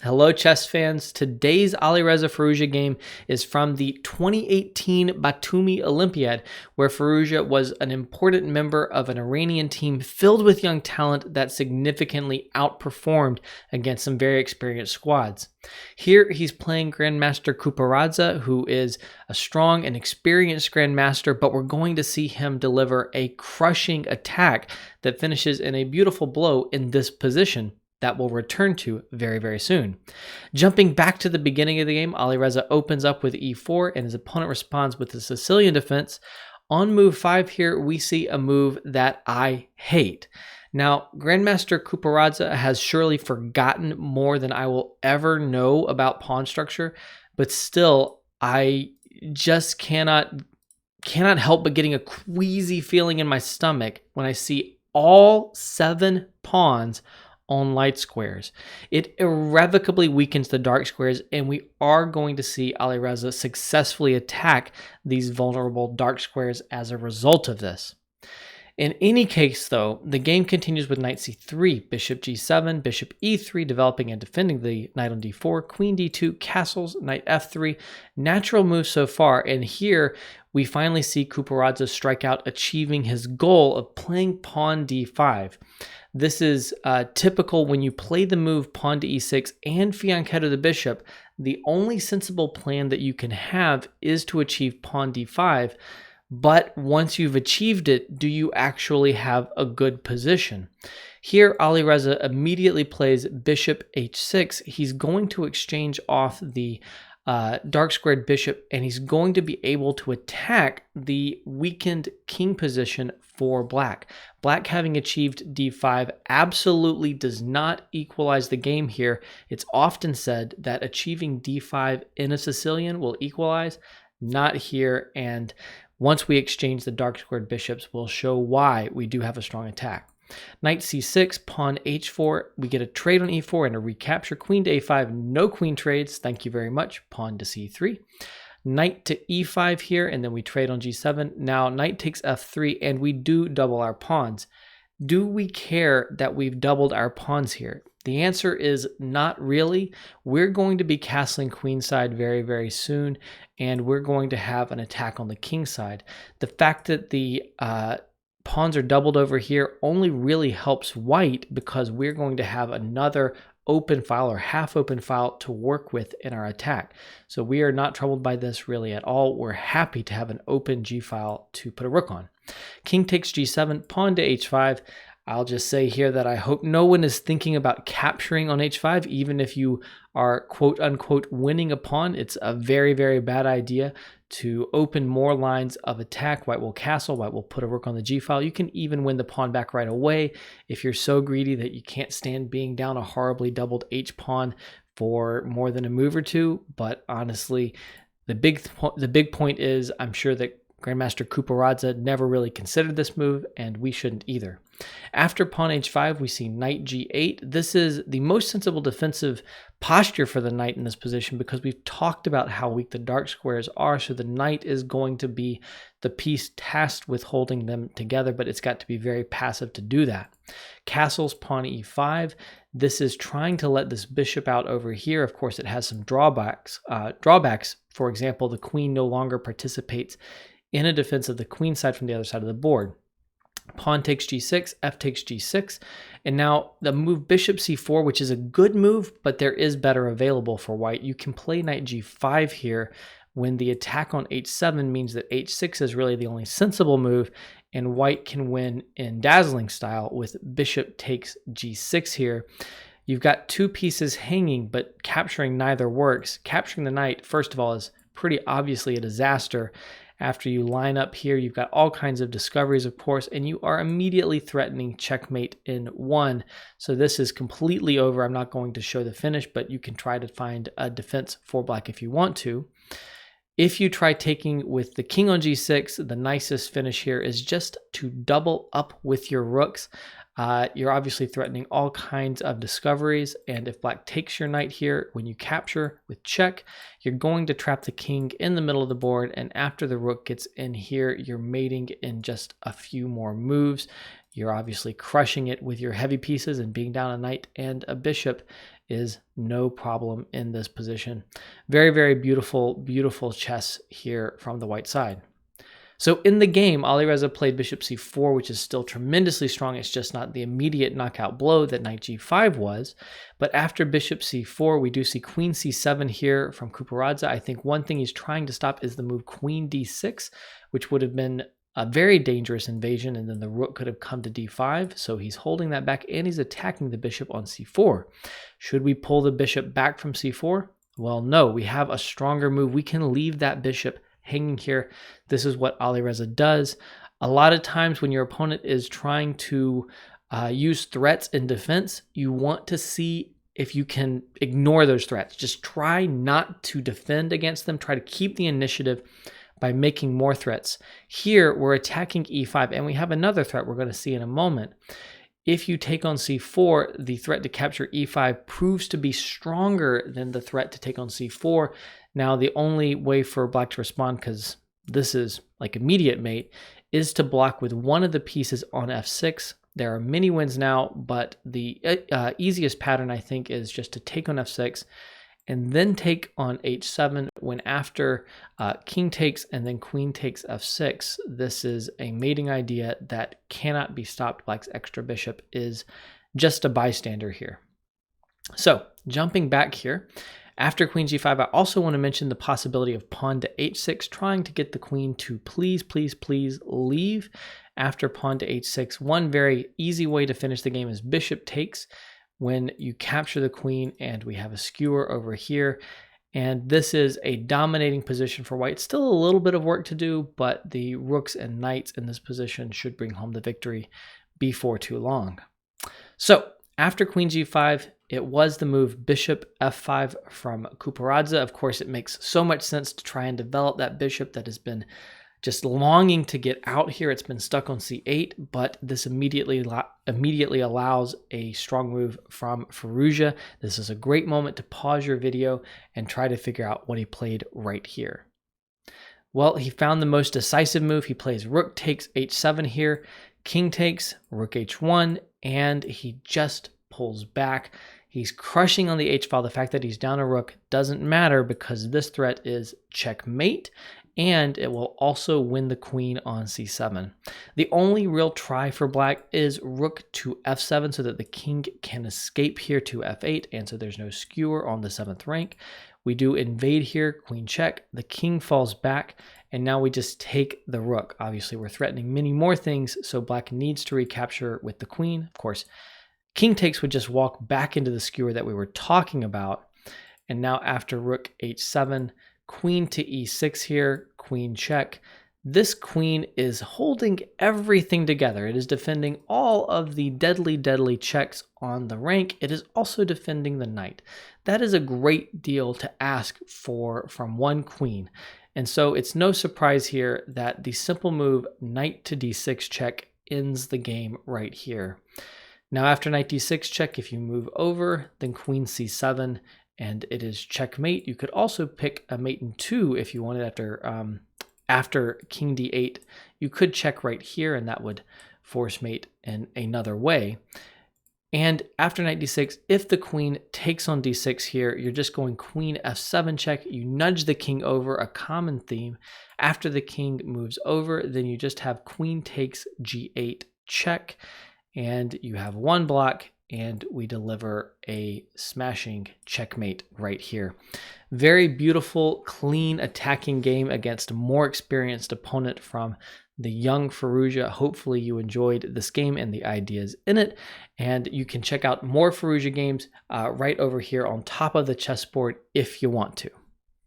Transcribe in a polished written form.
Hello, chess fans. Today's Alireza Firouzja game is from the 2018 Batumi Olympiad, where Firouzja was an important member of an Iranian team filled with young talent that significantly outperformed against some very experienced squads. Here, he's playing Grandmaster Qupuradze, who is a strong and experienced Grandmaster, but we're going to see him deliver a crushing attack that finishes in a beautiful blow in this position that we'll return to very, very soon. Jumping back to the beginning of the game, Alireza opens up with e4 and his opponent responds with the Sicilian defense. On move 5 here, we see a move that I hate. Now, Grandmaster Qupuradze has surely forgotten more than I will ever know about pawn structure, but still, I just cannot help but getting a queasy feeling in my stomach when I see all 7 pawns on light squares. It irrevocably weakens the dark squares, and we are going to see Alireza successfully attack these vulnerable dark squares as a result of this. In any case, though, the game continues with knight c3, bishop g7, bishop e3, developing and defending the knight on d4, queen d2, castles, knight f3. Natural move so far, and here we finally see Qupuradze strike out, achieving his goal of playing pawn d5. This is typical when you play the move pawn to e6 and fianchetto the bishop. The only sensible plan that you can have is to achieve pawn d5, but once you've achieved it, do you actually have a good position? Here, Alireza immediately plays bishop h6. He's going to exchange off the dark squared bishop, and he's going to be able to attack the weakened king position for black. Black, having achieved d5, absolutely does not equalize the game here. It's often said that achieving d5 in a Sicilian will equalize, not here, and once we exchange the dark squared bishops, we'll show why we do have a strong attack. Knight c6, pawn h4, we get a trade on e4 and a recapture. Queen to a5, no queen trades, thank you very much. Pawn to c3. Knight to e5 here, and then we trade on g7. Now knight takes f3, and we do double our pawns. Do we care that we've doubled our pawns here? The answer is not really. We're going to be castling queenside very, very soon, and we're going to have an attack on the king side. The fact that the pawns are doubled over here only really helps white because we're going to have another open file or half open file to work with in our attack. So we are not troubled by this really at all. We're happy to have an open G file to put a rook on. King takes G7, pawn to H5. I'll just say here that I hope no one is thinking about capturing on H5, even if you are quote unquote winning a pawn. It's a very, very bad idea to open more lines of attack. White will castle, white will put a rook on the G file. You can even win the pawn back right away if you're so greedy that you can't stand being down a horribly doubled H pawn for more than a move or two. But honestly, the big point is I'm sure that Grandmaster Qupuradze never really considered this move, and we shouldn't either. After pawn h5, we see knight g8. This is the most sensible defensive posture for the knight in this position because we've talked about how weak the dark squares are, so the knight is going to be the piece tasked with holding them together, but it's got to be very passive to do that. Castles, pawn e5. This is trying to let this bishop out over here. Of course, it has some drawbacks. For example, the queen no longer participates in a defense of the queen side from the other side of the board. Pawn takes g6, f takes g6, and now the move bishop c4, which is a good move, but there is better available for white. You can play knight g5 here when the attack on h7 means that h6 is really the only sensible move, and white can win in dazzling style with bishop takes g6 here. You've got two pieces hanging, but capturing neither works. Capturing the knight, first of all, is pretty obviously a disaster. After you line up here, you've got all kinds of discoveries, of course, and you are immediately threatening checkmate in 1. So this is completely over. I'm not going to show the finish, but you can try to find a defense for black if you want to. If you try taking with the king on g6, the nicest finish here is just to double up with your rooks. You're obviously threatening all kinds of discoveries, and if black takes your knight here, when you capture with check, you're going to trap the king in the middle of the board, and after the rook gets in here, you're mating in just a few more moves. You're obviously crushing it with your heavy pieces and being down a knight and a bishop is no problem in this position. Very, very beautiful, beautiful chess here from the white side. So in the game, Alireza played bishop c4, which is still tremendously strong. It's just not the immediate knockout blow that knight g5 was. But after bishop c4, we do see queen c7 here from Qupuradze. I think one thing he's trying to stop is the move queen d6, which would have been a very dangerous invasion, and then the rook could have come to d5. So he's holding that back, and he's attacking the bishop on c4. Should we pull the bishop back from c4? Well, no, we have a stronger move. We can leave that bishop hanging here. This is what Alireza does. A lot of times when your opponent is trying to use threats in defense, you want to see if you can ignore those threats. Just try not to defend against them. Try to keep the initiative by making more threats. Here, we're attacking e5, and we have another threat we're going to see in a moment. If you take on c4, the threat to capture e5 proves to be stronger than the threat to take on c4. Now, the only way for black to respond, because this is like immediate mate, is to block with one of the pieces on f6. There are many wins now, but the easiest pattern, I think, is just to take on f6 and then take on h7 when after king takes and then queen takes f6. This is a mating idea that cannot be stopped. Black's extra bishop is just a bystander here. So jumping back here, after queen g5, I also want to mention the possibility of pawn to h6, trying to get the queen to please, please, please leave after pawn to h6. One very easy way to finish the game is bishop takes when you capture the queen, and we have a skewer over here. And this is a dominating position for white. Still a little bit of work to do, but the rooks and knights in this position should bring home the victory before too long. So after queen g5, it was the move bishop f5 from Qupuradze. Of course, it makes so much sense to try and develop that bishop that has been just longing to get out here. It's been stuck on c8, but this immediately allows a strong move from Firouzja. This is a great moment to pause your video and try to figure out what he played right here. Well, he found the most decisive move. He plays rook takes h7 here, king takes, rook h1, and he just pulls back. He's crushing on the h file. The fact that he's down a rook doesn't matter because this threat is checkmate, and it will also win the queen on c7. The only real try for black is rook to f7 so that the king can escape here to f8, and so there's no skewer on the 7th rank. We do invade here, queen check, the king falls back, and now we just take the rook. Obviously, we're threatening many more things, so black needs to recapture with the queen. Of course, king takes would just walk back into the skewer that we were talking about. And now after rook h7, queen to e6 here, queen check. This queen is holding everything together. It is defending all of the deadly, deadly checks on the rank. It is also defending the knight. That is a great deal to ask for from one queen. And so it's no surprise here that the simple move knight to d6 check ends the game right here. Now after knight d6 check, if you move over, then queen c7, and it is checkmate. You could also pick a mate in 2 if you wanted after king d8. You could check right here, and that would force mate in another way. And after knight d6, if the queen takes on d6 here, you're just going queen f7 check. You nudge the king over, a common theme. After the king moves over, then you just have queen takes g8 check, and you have one block, and we deliver a smashing checkmate right here. Very beautiful, clean attacking game against a more experienced opponent from the young Firouzja. Hopefully you enjoyed this game and the ideas in it, and you can check out more Firouzja games right over here on top of the chessboard if you want to.